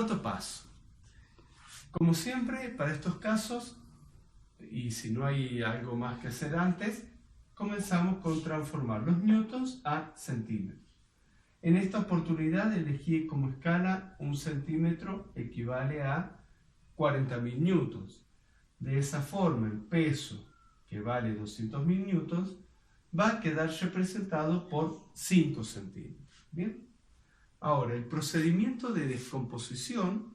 Cuarto paso. Como siempre, para estos casos, y si no hay algo más que hacer antes, comenzamos con transformar los newtons a centímetros. En esta oportunidad elegí como escala 1 centímetro equivale a 40.000 newtons. De esa forma, el peso, que vale 200.000 newtons, va a quedar representado por 5 centímetros. ¿Bien? Ahora, el procedimiento de descomposición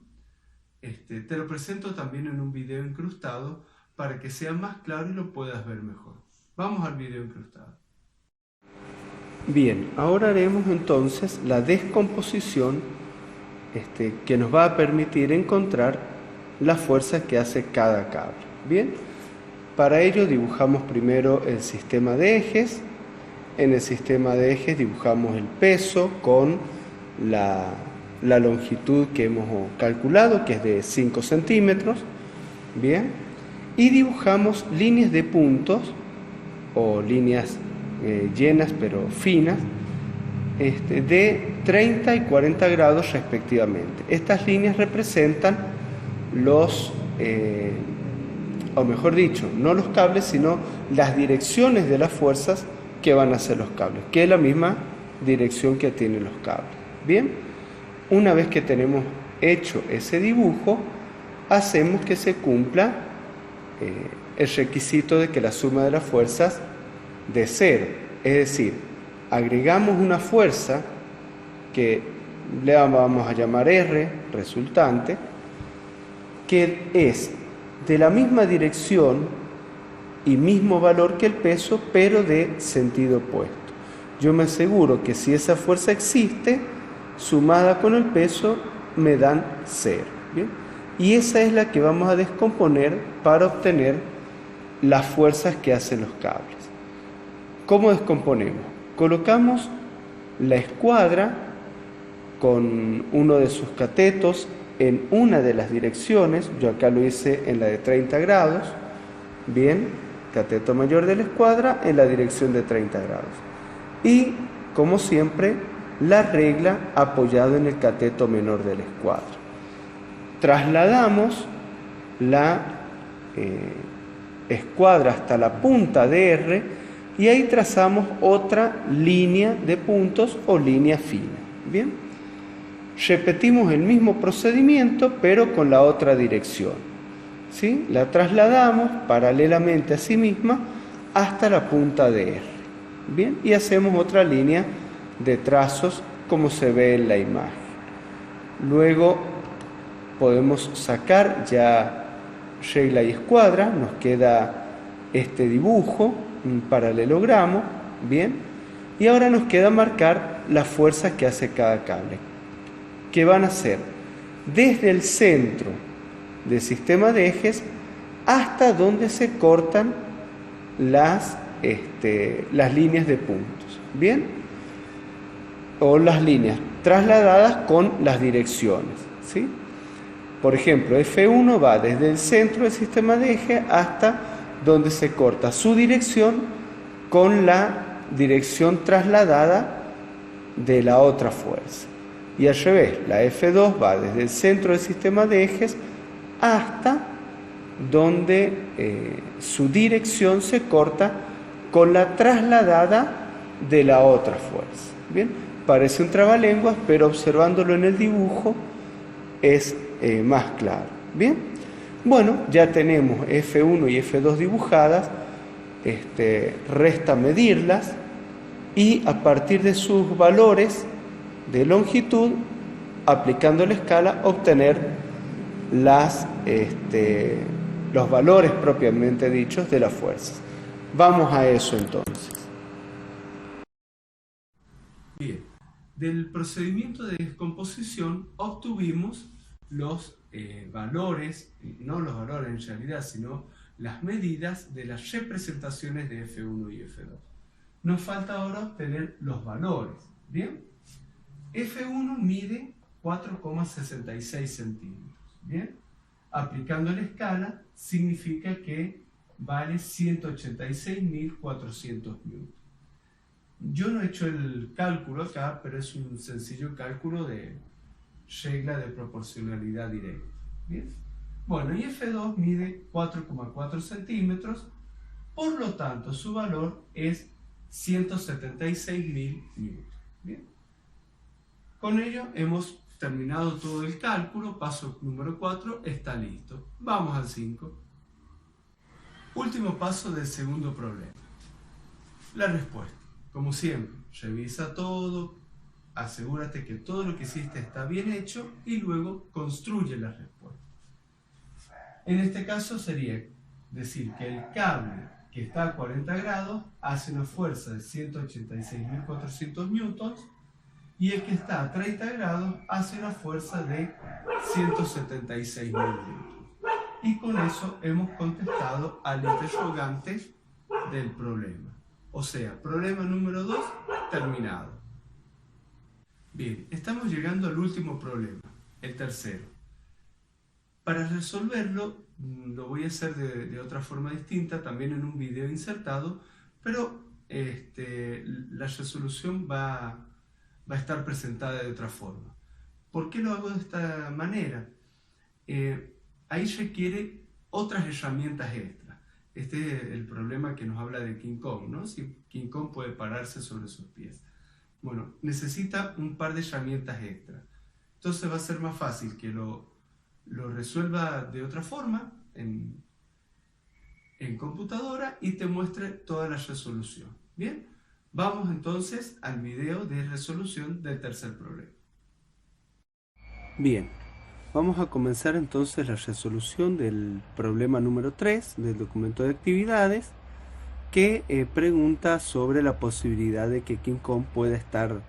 te lo presento también en un video incrustado para que sea más claro y lo puedas ver mejor. Vamos al video incrustado. Bien, ahora haremos entonces la descomposición que nos va a permitir encontrar las fuerzas que hace cada cable. Bien, para ello dibujamos primero el sistema de ejes. En el sistema de ejes dibujamos el peso con la longitud que hemos calculado, que es de 5 centímetros. Bien, y dibujamos líneas de puntos o líneas llenas pero finas de 30 y 40 grados respectivamente. Estas líneas representan los, o mejor dicho, no los cables, sino las direcciones de las fuerzas que van a hacer los cables, que es la misma dirección que tienen los cables. Bien, una vez que tenemos hecho ese dibujo, hacemos que se cumpla el requisito de que la suma de las fuerzas de 0, es decir, agregamos una fuerza que le vamos a llamar R, resultante, que es de la misma dirección y mismo valor que el peso, pero de sentido opuesto. Yo me aseguro que si esa fuerza existe, sumada con el peso, me dan 0. ¿Bien? Y esa es la que vamos a descomponer para obtener las fuerzas que hacen los cables. ¿Cómo descomponemos? Colocamos la escuadra con uno de sus catetos en una de las direcciones. Yo acá lo hice en la de 30 grados. Bien, cateto mayor de la escuadra en la dirección de 30 grados. Y, como siempre, la regla apoyado en el cateto menor de la escuadra. Trasladamos la escuadra hasta la punta de R y ahí trazamos otra línea de puntos o línea fina. Bien, repetimos el mismo procedimiento pero con la otra dirección. ¿Sí? La trasladamos paralelamente a sí misma hasta la punta de R. Bien, y hacemos otra línea de trazos como se ve en la imagen. Luego podemos sacar ya regla y escuadra, nos queda este dibujo, un paralelogramo. Bien, y ahora nos queda marcar las fuerzas que hace cada cable, que van a ser desde el centro del sistema de ejes hasta donde se cortan las líneas de puntos. Bien, o las líneas trasladadas con las direcciones. ¿Sí? Por ejemplo, F1 va desde el centro del sistema de eje hasta donde se corta su dirección con la dirección trasladada de la otra fuerza. Y al revés, la F2 va desde el centro del sistema de ejes hasta donde su dirección se corta con la trasladada de la otra fuerza. Bien, parece un trabalenguas, pero observándolo en el dibujo es más claro. Bien, bueno, ya tenemos F1 y F2 dibujadas, resta medirlas y a partir de sus valores de longitud, aplicando la escala, obtener los valores propiamente dichos de las fuerzas. Vamos a eso entonces. Bien, del procedimiento de descomposición obtuvimos los valores, no los valores en realidad, sino las medidas de las representaciones de F1 y F2. Nos falta ahora obtener los valores. Bien, F1 mide 4,66 centímetros. Bien, aplicando la escala significa que vale 186.400 newtons. Yo no he hecho el cálculo acá, pero es un sencillo cálculo de regla de proporcionalidad directa. ¿Bien? Bueno, y F2 mide 4,4 centímetros, por lo tanto su valor es 176.000 newtons. ¿Bien? Con ello hemos terminado todo el cálculo, paso número 4 está listo. Vamos al 5. Último paso del segundo problema. La respuesta. Como siempre, revisa todo, asegúrate que todo lo que hiciste está bien hecho y luego construye la respuesta. En este caso sería decir que el cable que está a 40 grados hace una fuerza de 186.400 newtons y el que está a 30 grados hace una fuerza de 176.000 newtons. Y con eso hemos contestado al interrogante del problema. O sea, problema número 2 terminado. Bien, estamos llegando al último problema, el tercero. Para resolverlo, lo voy a hacer de otra forma distinta, también en un video insertado, pero la resolución va a estar presentada de otra forma. ¿Por qué lo hago de esta manera? Ahí requiere otras herramientas extras. Este es el problema que nos habla de King Kong, ¿no? Si King Kong puede pararse sobre sus pies. Bueno, necesita un par de herramientas extras. Entonces va a ser más fácil que lo resuelva de otra forma en computadora y te muestre toda la resolución. Bien, vamos entonces al video de resolución del tercer problema. Bien, vamos a comenzar entonces la resolución del problema número 3 del documento de actividades, que pregunta sobre la posibilidad de que King Kong pueda estar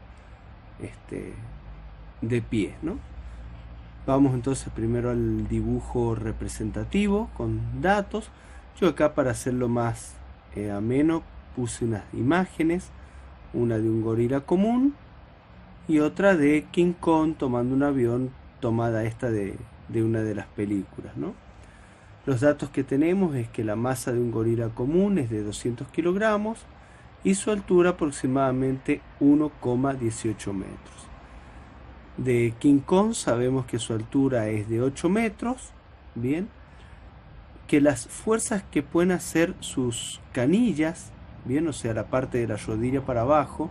de pie, ¿no? Vamos entonces primero al dibujo representativo con datos. Yo acá, para hacerlo más ameno, puse unas imágenes, una de un gorila común y otra de King Kong tomando un avión, tomada esta de una de las películas, ¿no? Los datos que tenemos es que la masa de un gorila común es de 200 kilogramos y su altura aproximadamente 1,18 metros. De King Kong sabemos que su altura es de 8 metros, bien, que las fuerzas que pueden hacer sus canillas, bien, o sea, la parte de la rodilla para abajo,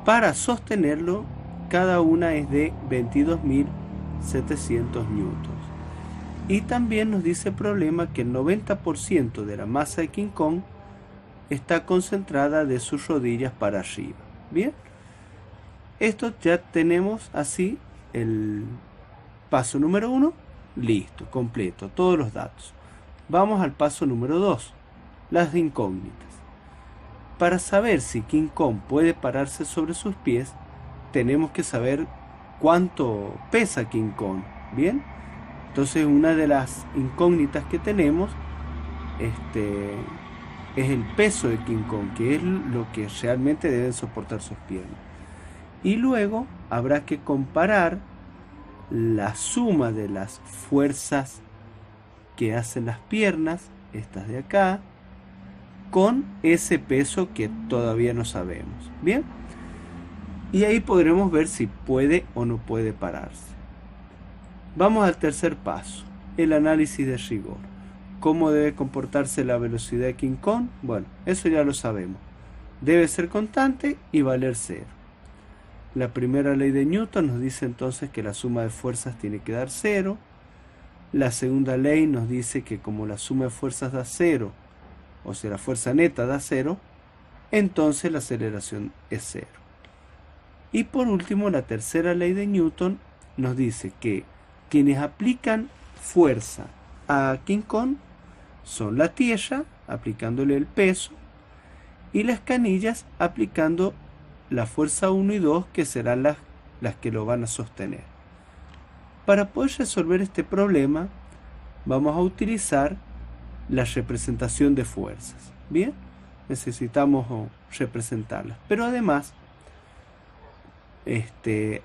para sostenerlo, cada una es de 22.700 newtons. Y también nos dice el problema que el 90% de la masa de King Kong está concentrada de sus rodillas para arriba. Bien, esto ya tenemos así el paso número 1, listo, completo, todos los datos. Vamos al paso número 2, las incógnitas. Para saber si King Kong puede pararse sobre sus pies, tenemos que saber cuánto pesa King Kong, ¿bien? Entonces una de las incógnitas que tenemos es el peso de King Kong, que es lo que realmente deben soportar sus piernas. Y luego habrá que comparar la suma de las fuerzas que hacen las piernas, estas de acá, con ese peso que todavía no sabemos. Bien, y ahí podremos ver si puede o no puede pararse. Vamos al tercer paso, el análisis de rigor. ¿Cómo debe comportarse la velocidad de King Kong? Bueno, eso ya lo sabemos. Debe ser constante y valer 0. La primera ley de Newton nos dice entonces que la suma de fuerzas tiene que dar 0. La segunda ley nos dice que como la suma de fuerzas da 0, o sea, la fuerza neta da 0, entonces la aceleración es 0. Y por último, la tercera ley de Newton nos dice que quienes aplican fuerza a King Kong son la Tierra, aplicándole el peso, y las canillas aplicando la fuerza 1 y 2, que serán las que lo van a sostener. Para poder resolver este problema, vamos a utilizar la representación de fuerzas. Bien, necesitamos representarlas, pero además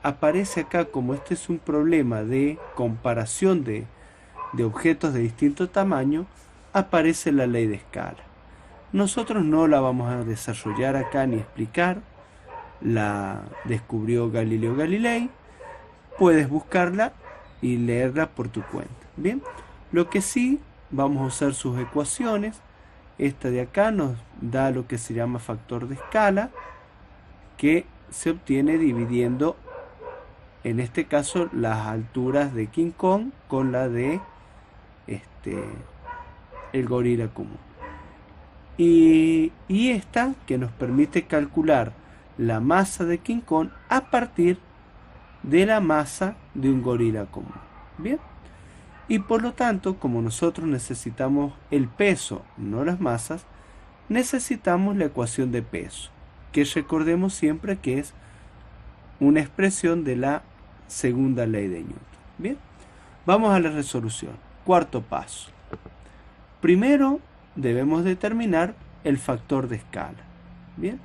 aparece acá, como este es un problema de comparación de objetos de distinto tamaño, aparece la ley de escala. Nosotros no la vamos a desarrollar acá ni explicar, la descubrió Galileo Galilei, puedes buscarla y leerla por tu cuenta. Bien, lo que sí, vamos a usar sus ecuaciones. Esta de acá nos da lo que se llama factor de escala, que se obtiene dividiendo, en este caso, las alturas de King Kong con la de el gorila común. Y esta que nos permite calcular la masa de King Kong a partir de la masa de un gorila común. Bien. Y por lo tanto, como nosotros necesitamos el peso, no las masas, necesitamos la ecuación de peso, que recordemos siempre que es una expresión de la segunda ley de Newton. Bien, vamos a la resolución. Cuarto paso. Primero debemos determinar el factor de escala. Bien,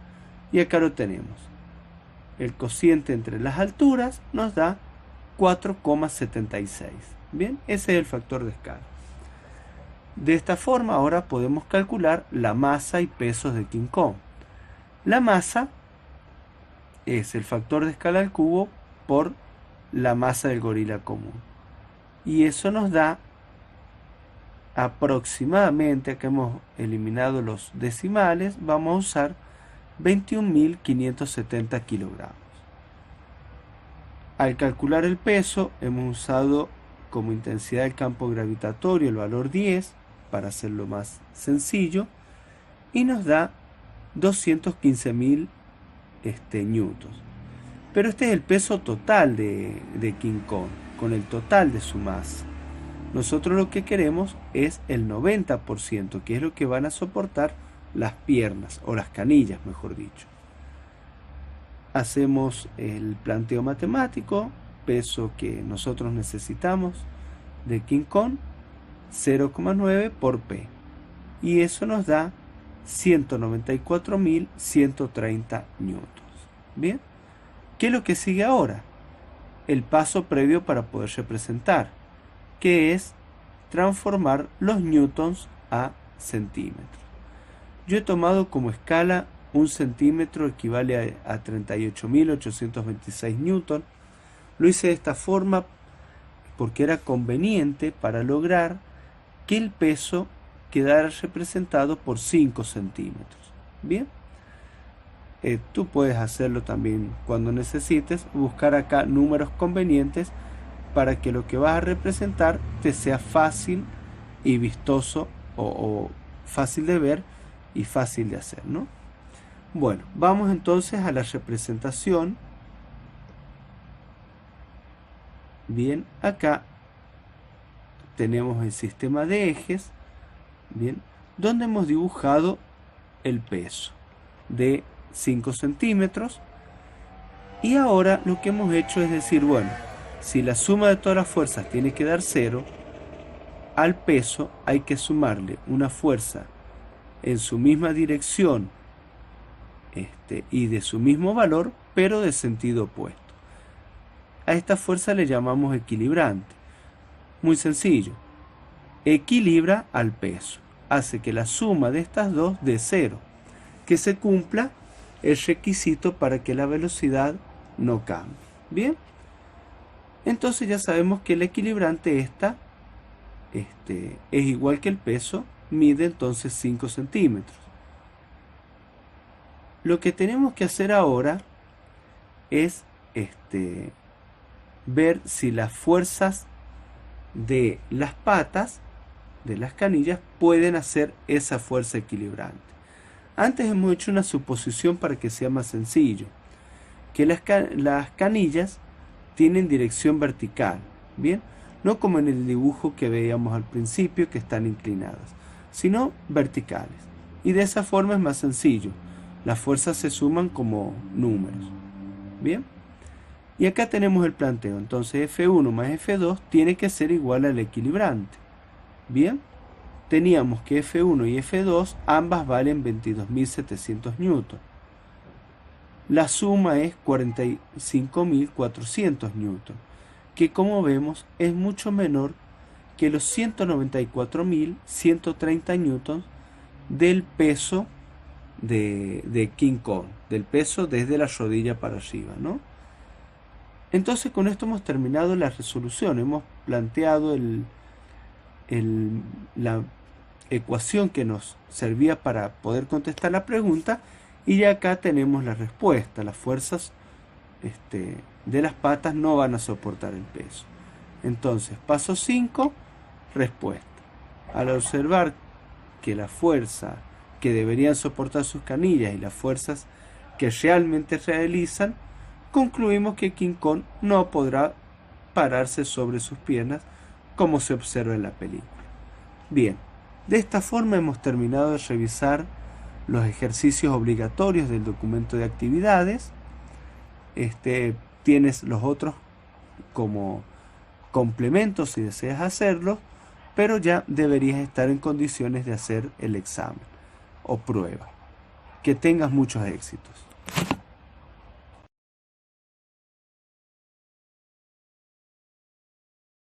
y acá lo tenemos. El cociente entre las alturas nos da 4,76. Bien, ese es el factor de escala. De esta forma ahora podemos calcular la masa y pesos de King Kong. La masa es el factor de escala al cubo por la masa del gorila común. Y eso nos da aproximadamente, acá hemos eliminado los decimales, vamos a usar 21.570 kilogramos. Al calcular el peso hemos usado como intensidad del campo gravitatorio el valor 10 para hacerlo más sencillo y nos da 215.000 newtons. Pero este es el peso total de King Kong, con el total de su masa. Nosotros lo que queremos es el 90%, que es lo que van a soportar las piernas, o las canillas, mejor dicho. Hacemos el planteo matemático, peso que nosotros necesitamos de King Kong, 0,9 por P. Y eso nos da 194.130 newtons. Bien, ¿qué es lo que sigue ahora? El paso previo para poder representar, que es transformar los newtons a centímetros. Yo he tomado como escala 1 centímetro equivale a 38.826 newtons. Lo hice de esta forma porque era conveniente para lograr que el peso quedara representado por 5 centímetros. Bien, tú puedes hacerlo también cuando necesites, buscar acá números convenientes para que lo que vas a representar te sea fácil y vistoso o fácil de ver y fácil de hacer, ¿no? Bueno, vamos entonces a la representación. Bien, acá tenemos el sistema de ejes, bien, donde hemos dibujado el peso de 5 centímetros. Y ahora lo que hemos hecho es decir, bueno, si la suma de todas las fuerzas tiene que dar 0, al peso hay que sumarle una fuerza en su misma dirección y de su mismo valor, pero de sentido opuesto. A esta fuerza le llamamos equilibrante. Muy sencillo. Equilibra al peso. Hace que la suma de estas dos dé 0. Que se cumpla el requisito para que la velocidad no cambie. Bien. Entonces ya sabemos que el equilibrante es igual que el peso. Mide entonces 5 centímetros. Lo que tenemos que hacer ahora es ver si las fuerzas de las patas, de las canillas, pueden hacer esa fuerza equilibrante. Antes hemos hecho una suposición para que sea más sencillo, que las canillas tienen dirección vertical, ¿bien? No como en el dibujo que veíamos al principio, que están inclinadas, sino verticales. Y de esa forma es más sencillo. Las fuerzas se suman como números. Bien. Y acá tenemos el planteo. Entonces F1 más F2 tiene que ser igual al equilibrante. Bien. Teníamos que F1 y F2 ambas valen 22.700 newton. La suma es 45.400 newton, que como vemos es mucho menor que los 194.130 newtons del peso de King Kong, del peso desde la rodilla para arriba, ¿no? Entonces con esto hemos terminado la resolución, hemos planteado la ecuación que nos servía para poder contestar la pregunta y ya acá tenemos la respuesta. Las fuerzas de las patas no van a soportar el peso. Entonces, paso 5, respuesta. Al observar que la fuerza que deberían soportar sus canillas y las fuerzas que realmente realizan, concluimos que King Kong no podrá pararse sobre sus piernas como se observa en la película. Bien, de esta forma hemos terminado de revisar los ejercicios obligatorios del documento de actividades. Tienes los otros como complementos si deseas hacerlos, pero ya deberías estar en condiciones de hacer el examen o prueba. Que tengas muchos éxitos.